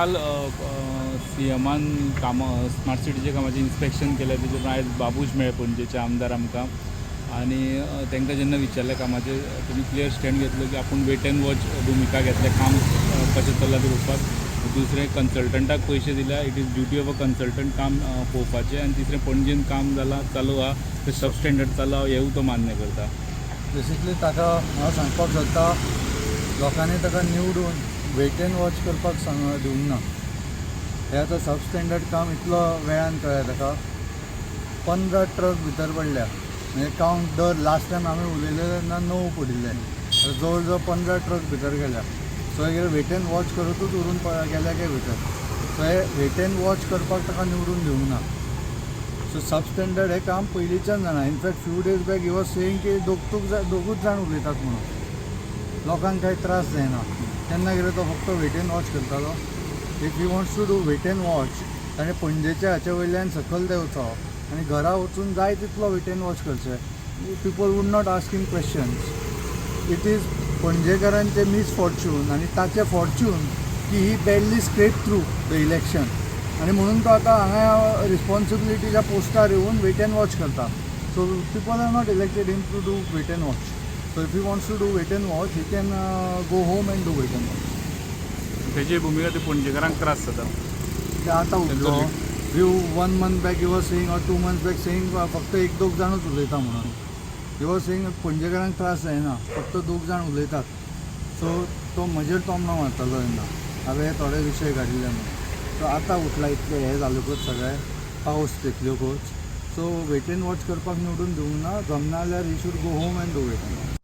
काल सीएमान स्मार्ट सिटीच्या कामाचें इन्स्पेक्शन केलें तेजे आयज बाबूश मेळ्ळे पणजेचे आमदार आमकां आनी तांकां जेन्ना विचारलें कामाचें तेणी क्लियर स्टँड घेतलो की आपूण वेट एंड वॉच भुमिका घेतल्या काम कशें चल्लां तें पळोवपाक। दुसरें कन्सल्टंटाक पयशे दिल्या it is duty of a consultant काम पळोवपाचें आनी तिसरें पणजेन काम जालां चालू आहा तें सब स्टँडर्ड चालू आहा हेंवूय तो मान्य करता। बेसिकली ताका हांव सांगपाक सोदता लोकांनी ताका निवडून वेट एंड वॉच करपाक दिवंक ना। हें आतां सब स्टँडर्ड काम इतलो वेळान कळ्ळें ताका 15 ट्रक भितर पडल्या म्हणजे कावंट दर लास्ट टायम आमी उलयले तेन्ना 9 पडिल्ले जवळ जवळ 15 ट्रक भितर गेल्या। सो हे वेट एंड वॉच करतूच उरून गेल्या काय भितर। सो हे वेट एंड वॉच करपाक ताका निवडून दिवंक ना। सो सब स्टँडर्ड हें काम पयलींच्यान जाणा। In fact few days back he was saying की दोगूच जाण उलयतात म्हणून लोकांक कांय त्रास जायना। तेन्ना कितें तो फक्त वेट एंड वॉच करतालो। If you wants to do wait and watch ताणें पणजेच्या हाचे वयल्यान सकयल देंवचो आनी घरा वचून जाय तितलो वेट एंड वॉच करचें। People would not asking questions. It is पणजेकारांचें मिसफॉर्च्यून आनी ताचें फॉर्च्यून की he badly scrape through the election आनी म्हणून तो आतां हांगा रिस्पॉन्सिबिलिटीच्या पोस्टार येवन वेट एंड वॉच करता। So people are not elected him to do wait and watch. So if he wants to do wait and watch, he can go home and do wait and watch. तेजी भुमिका ती पणजेकारांक त्रास जाता ते आतां उरलो view 1 month back he was saying or 2 months back saying फक्त एक दोग जाणूच उलयता म्हणून। ही वॉज सेयींग पणजेकारांक त्रास जायना फक्त दोग जाण उलयतात। सो तो म्हजेर तोमणां मारतालो तेन्ना हांवें हे थोडे विशय काडिल्ले म्हणून। सो आतां उठला इतले हे जालेकूच सगळें पावस तितल्योकूच। सो वेट एंड वॉच करपाक निवडून दिवंक ना। जमना जाल्यार he should go home and do wait and watch.